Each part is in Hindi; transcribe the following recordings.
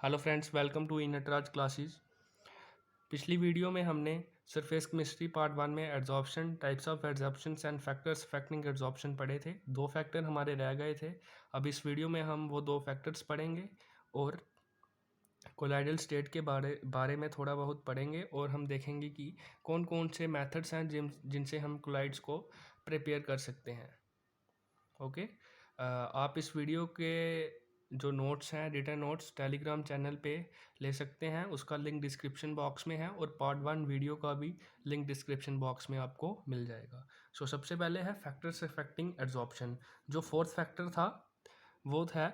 Hello friends, welcome to Nataraj classes. पिछली वीडियो में हमने सरफेस केमिस्ट्री पार्ट 1 में adsorption, types of adsorptions and factors affecting adsorption पढ़े थे। 2 फैक्टर हमारे रह गए थे। अब इस वीडियो में हम वो 2 फैक्टर्स पढ़ेंगे और कोलाइडल स्टेट के बारे में थोड़ा बहुत पढ़ेंगे और हम देखेंगे कि कौन कौन से मेथड्स हैं जिनसे हम कोलाइड्स को प्रिपेयर कर सकते हैं। ओके। आप इस वीडियो के जो नोट्स हैं, रिटन नोट्स, टेलीग्राम चैनल पे ले सकते हैं। उसका लिंक डिस्क्रिप्शन बॉक्स में है और पार्ट 1 वीडियो का भी लिंक डिस्क्रिप्शन बॉक्स में आपको मिल जाएगा। सबसे पहले है फैक्टर्स अफेक्टिंग एड्जॉर्प्शन। जो फोर्थ फैक्टर था वो है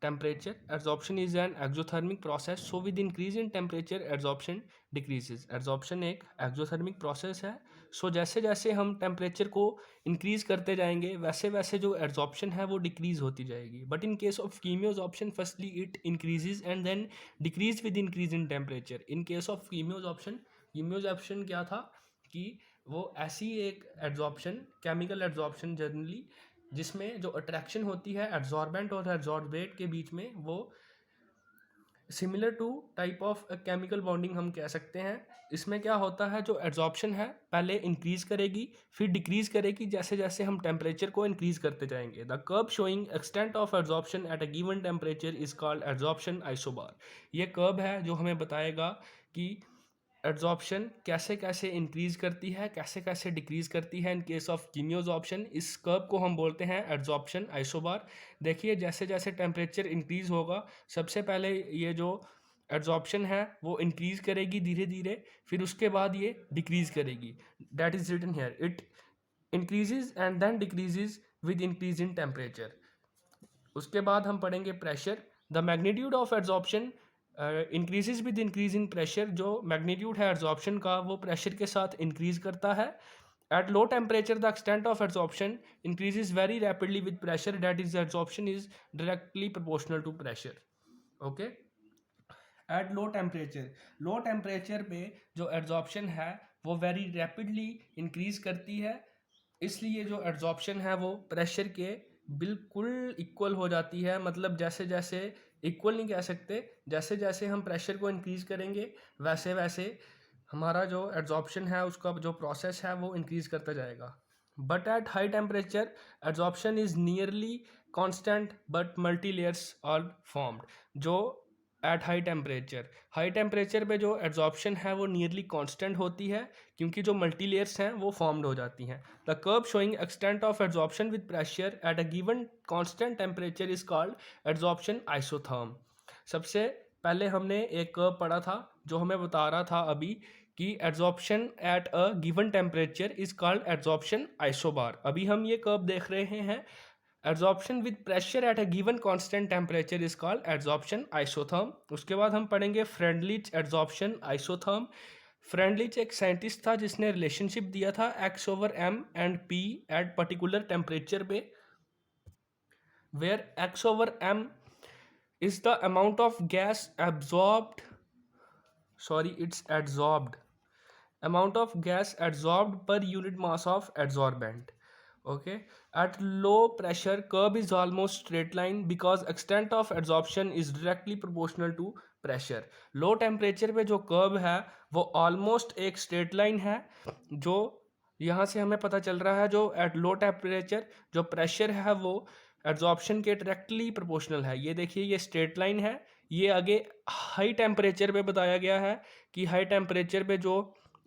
temperature. Adsorption is an exothermic process, so with increase in temperature adsorption decreases. Adsorption एक एक्सोथर्मिक प्रोसेस है। जैसे जैसे हम टेम्परेचर को इंक्रीज करते जाएंगे वैसे वैसे जो एड्जॉर्प्शन है वो डिक्रीज होती जाएगी। But in case of chemisorption firstly it increases and then decrease with increase in temperature. In case of chemisorption क्या था कि वो ऐसी एक एड्जॉर्प्शन, केमिकल एड्जॉर्प्शन जनरली, जिसमें जो अट्रैक्शन होती है एड्जॉर्बेंट और एड्जॉर्बेट के बीच में, वो similar to type of chemical bonding हम कह सकते हैं। इसमें क्या होता है, जो एड्जॉर्प्शन है पहले इंक्रीज करेगी फिर डिक्रीज करेगी जैसे जैसे हम टेम्परेचर को इंक्रीज करते जाएंगे। The curve showing extent of adsorption at a given temperature is called adsorption isobar. ये कर्व है जो हमें बताएगा कि एड्जॉर्प्शन कैसे कैसे इंक्रीज करती है, कैसे कैसे डिक्रीज करती है इन केस ऑफ कीमियोजॉर्प्शन। इस कर्व को हम बोलते हैं एड्जॉर्प्शन आइसोबार। देखिए जैसे जैसे टेम्परेचर इंक्रीज होगा, सबसे पहले ये जो एड्जॉर्प्शन है वो इंक्रीज करेगी धीरे धीरे, फिर उसके बाद ये डिक्रीज करेगी। That is written here, it increases and then decreases with increase in temperature. उसके बाद हम पढ़ेंगे pressure. The magnitude of adsorption increases with increase in pressure. जो मैग्नीट्यूड है एड्जॉर्प्शन का वो प्रेशर के साथ इंक्रीज करता है। At low temperature the extent of adsorption increases very rapidly with pressure, that is adsorption is directly proportional to pressure. Okay. At low temperature पे जो एड्जॉर्प्शन है वो वेरी रैपिडली इंक्रीज करती है, इसलिए जो एड्जॉर्प्शन है वो प्रेशर के बिल्कुल इक्वल हो जाती है। मतलब जैसे जैसे, इक्वल नहीं कह सकते, जैसे जैसे हम प्रेशर को इंक्रीज करेंगे वैसे वैसे हमारा जो एड्जॉर्प्शन है उसका जो प्रोसेस है वो इंक्रीज करता जाएगा। But at high temperature adsorption is nearly constant but multi layers are formed. जो एट हाई टेम्परेचर पे जो एड्जॉर्प्शन है वो नियरली कांस्टेंट होती है क्योंकि जो मल्टी लेयर्स हैं वो फॉर्म्ड हो जाती हैं। The curve showing extent of adsorption with pressure at a given constant temperature is called adsorption isotherm. सबसे पहले हमने एक कर्व पढ़ा था जो हमें बता रहा था अभी कि adsorption at a given temperature is called adsorption isobar. अभी हम ये कर्व देख रहे हैं, adsorption with pressure at a given constant temperature is called adsorption isotherm. उसके बाद हम पढ़ेंगे फ्रेंडलिच एड्जॉर्प्शन आइसोथर्म। फ्रेंडलिच एक साइंटिस्ट था जिसने रिलेशनशिप दिया था x/m and p at particular temperature पे, where x/m is the amount of gas absorbed, sorry, it's adsorbed, amount of gas adsorbed per unit mass of adsorbent. Okay. At low pressure curve is almost straight line because extent of adsorption is directly proportional to pressure. Low temperature पे जो कर्व है वो ऑलमोस्ट एक स्ट्रेट लाइन है। जो यहाँ से हमें पता चल रहा है जो एट लो टेम्परेचर जो प्रेशर है वो एड्जॉर्प्शन के डायरेक्टली प्रोपोर्शनल है। ये देखिए ये स्ट्रेट लाइन है। ये आगे हाई टेम्परेचर पे बताया गया है कि हाई टेम्परेचर पे जो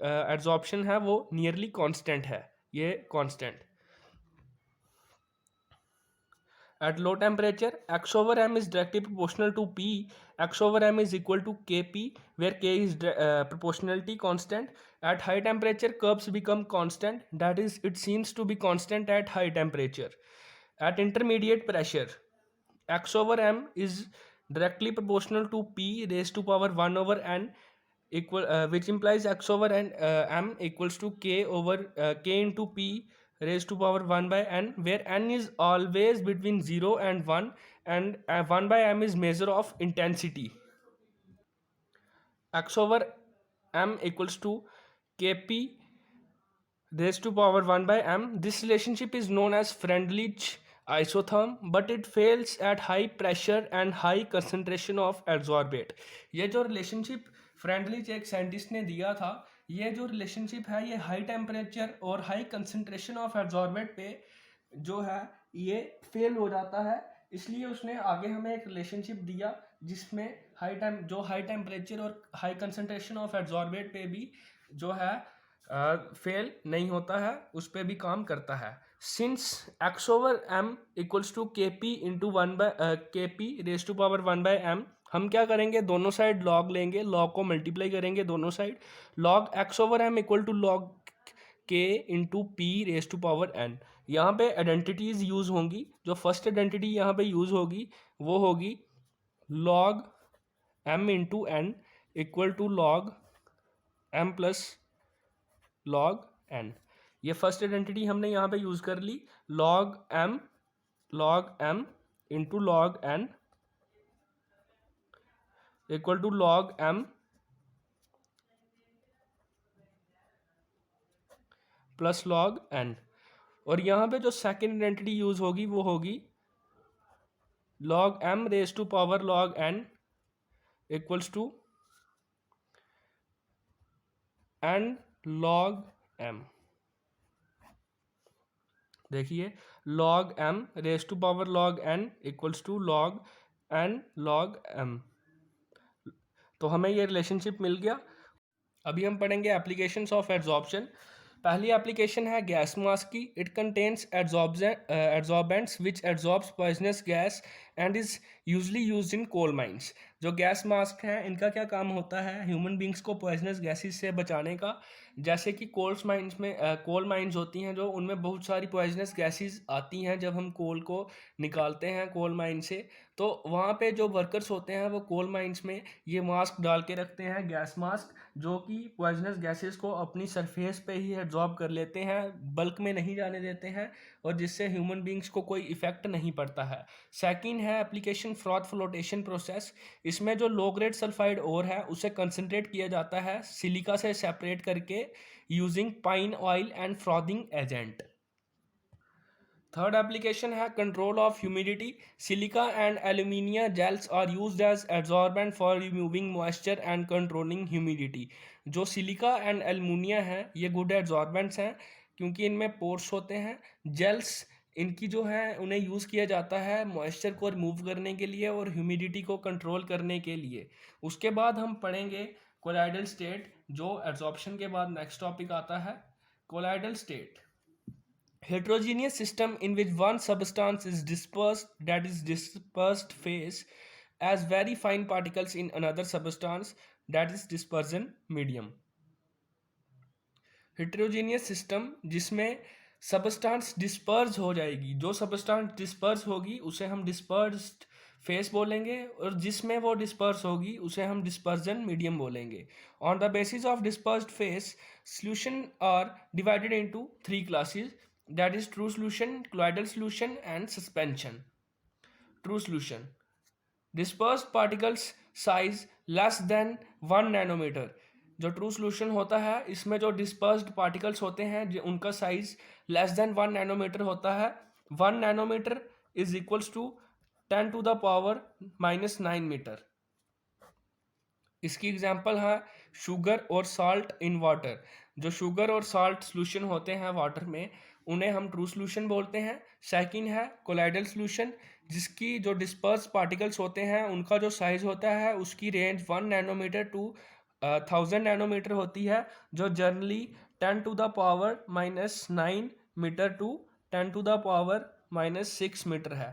एड्जॉर्प्शन है वो नियरली कांस्टेंट है, ये constant. At low temperature, x/m is directly proportional to P. x/m is equal to Kp, where K is proportionality constant. At high temperature, curves become constant. That is, it seems to be constant at high temperature. At intermediate pressure, x/m is directly proportional to P raised to power 1/n, equal which implies x/m equals to K into P raised to power 1 by n, where n is always between 0 and 1, and 1 by m is measure of intensity. x/m equals to Kp raised to power 1 by m. This relationship is known as Freundlich isotherm but it fails at high pressure and high concentration of adsorbate। ये जो रिलेशनशिप फ्रेंडली एक साइंटिस्ट ने दिया था, ये जो रिलेशनशिप है ये हाई टेम्परेचर और हाई कंसंट्रेशन ऑफ एब्जॉर्बेट पे जो है ये फेल हो जाता है। इसलिए उसने आगे हमें एक रिलेशनशिप दिया जिसमें हाई टेम्परेचर और हाई कंसंट्रेशन ऑफ एब्जॉर्बेट पे भी जो है फेल नहीं होता है, उस पर भी काम करता है। Since x over m equals to K P into K P raise to power 1/m, हम क्या करेंगे, दोनों साइड लॉग लेंगे, लॉग को मल्टीप्लाई करेंगे दोनों side, log x over m equal to log k into P raise to power n। यहाँ पे आइडेंटिटीज यूज होंगी। जो फर्स्ट आइडेंटिटी यहाँ पे यूज होगी वो होगी log m into n equal to log m plus log n। ये फर्स्ट आइडेंटिटी हमने यहाँ पे यूज कर ली, log m into log n equal to log m plus log n। और यहाँ पे जो सेकेंड आइडेंटिटी यूज होगी वो होगी log m raise to power log n equals to n log m। देखिए log m raise to power log n equals to log n log m। तो हमें ये रिलेशनशिप मिल गया। अभी हम पढ़ेंगे एप्लीकेशंस ऑफ एड्जॉर्प्शन। पहली एप्लीकेशन है गैस मास्क की। It contains adsorbents which adsorbs poisonous gas and is usually used in coal mines. जो गैस मास्क हैं इनका क्या काम होता है, ह्यूमन बींग्स को पॉइजनस गैसेस से बचाने का। जैसे कि कोल माइंस होती हैं जो, उनमें बहुत सारी पॉइजनस गैसेस आती हैं जब हम कोल को निकालते हैं कोल माइन से। तो वहाँ पे जो वर्कर्स होते हैं वो कोल माइंस में ये मास्क डाल के रखते हैं, गैस मास्क, जो कि पॉइजनस गैसेस को अपनी सरफेस पे ही एब्जॉर्ब कर लेते हैं, बल्क में नहीं जाने देते हैं, और जिससे ह्यूमन बींग्स को कोई इफेक्ट नहीं पड़ता है। सेकंड है एप्लीकेशन फ्रॉथ फ्लोटेशन प्रोसेस। इसमें जो लो ग्रेड सल्फाइड ओर है उसे कंसनट्रेट किया जाता है सिलिका से सेपरेट करके using pine oil and frothing agent. Third application है control of humidity. Silica and aluminium gels are used as absorbent for removing moisture and controlling humidity. जो सिलिका एंड एल्यूमिनियम है ये गुड एब्जॉर्बेंट्स हैं क्योंकि इनमें पोर्स होते हैं। जेल्स इनकी जो है उन्हें यूज़ किया जाता है मॉइस्चर को रिमूव करने के लिए और ह्यूमिडिटी को कंट्रोल करने के लिए। उसके बाद हम पढ़ेंगे कोलाइडल स्टेट, जो एब्जॉर्प्शन के बाद नेक्स्ट टॉपिक आता है। Colloidal state, heterogeneous system in which one substance is dispersed, that is dispersed phase, as very fine particles in another substance, that is dispersion medium। heterogeneous system जिसमें सबस्टांस डिस्पर्स हो जाएगी, जो सबस्टांस डिस्पर्स होगी उसे हम डिस्पर्स्ड फेस बोलेंगे, और जिसमें वो डिस्पर्स होगी उसे हम डिस्पर्जन मीडियम बोलेंगे। On the basis of dispersed phase solution are divided into three classes, that is true solution, colloidal solution and suspension। True solution, dispersed particles size less than 1 nanometer। जो ट्रू सोल्यूशन होता है इसमें जो डिस्पर्स्ड पार्टिकल्स होते हैं उनका साइज लेस देन 1 नैनोमीटर होता है। 1 nanometer is equals to 10 to the power -9 meter. इसकी एग्जांपल है शुगर और साल्ट इन वाटर। जो शुगर और साल्ट सोल्यूशन होते हैं वाटर में उन्हें हम ट्रू सोल्यूशन बोलते हैं। सेकंड है कोलाइडल सोल्यूशन, जिसकी जो डिस्पर्स पार्टिकल्स होते हैं उनका जो साइज होता है उसकी रेंज 1 नैनोमीटर टू 1000 नैनोमीटर होती है, जो generally 10 to the power -9 meter to 10 to the power -6 meter है।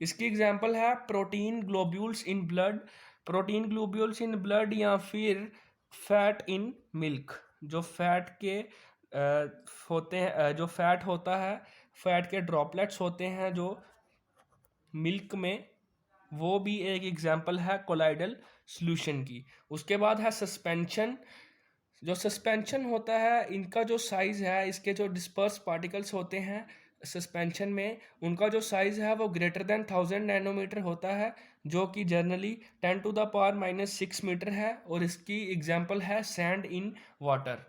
इसकी एग्जांपल है protein globules in blood, protein globules in blood, या फिर फैट इन मिल्क। जो फैट के होते हैं, जो फैट होता है, फैट के ड्रॉपलेट्स होते हैं जो मिल्क में, वो भी एक एग्जांपल है कोलाइडल सॉल्यूशन की। उसके बाद है सस्पेंशन। जो सस्पेंशन होता है इनका जो साइज़ है, इसके जो डिस्पर्स पार्टिकल्स होते हैं सस्पेंशन में, उनका जो साइज़ है वो ग्रेटर देन 1000 नैनोमीटर होता है, जो कि generally 10 to the power -6 meter है, और इसकी एग्जांपल है सैंड इन वाटर।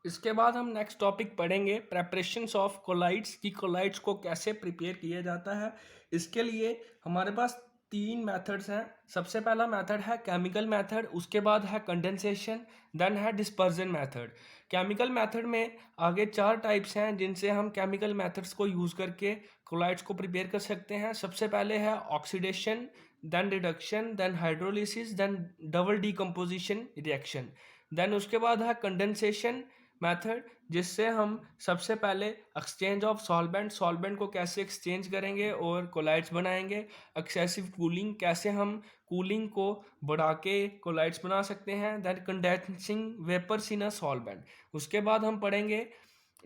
इसके बाद हम नेक्स्ट टॉपिक पढ़ेंगे प्रेपरेशंस ऑफ कोलाइड्स, की कोलाइड्स को कैसे प्रिपेयर किया जाता है। इसके लिए हमारे पास तीन मेथड्स हैं। सबसे पहला मेथड है केमिकल मेथड, उसके बाद है कंडेंसेशन, देन है डिस्पर्जन मेथड। केमिकल मेथड में आगे चार टाइप्स हैं जिनसे हम केमिकल मेथड्स को यूज़ करके कोलाइड्स को प्रिपेयर कर सकते हैं। सबसे पहले है oxidation, then reduction, then hydrolysis, then double decomposition reaction. Then उसके बाद है कंडेंसेशन मेथड, जिससे हम सबसे पहले एक्सचेंज ऑफ सॉल्वेंट, सॉल्वेंट को कैसे एक्सचेंज करेंगे और कोलाइड्स बनाएंगे। एक्सेसिव कूलिंग, कैसे हम कूलिंग को बढ़ा के कोलाइड्स बना सकते हैं। That condensing vapours in a solvent. उसके बाद हम पढ़ेंगे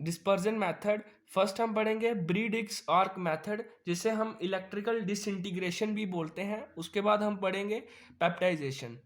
डिस्पर्जन मेथड। फर्स्ट हम पढ़ेंगे ब्रीडिक्स आर्क मेथड, जिसे हम इलेक्ट्रिकल डिसइंटीग्रेशन भी बोलते हैं। उसके बाद हम पढ़ेंगे पेप्टाइजेशन।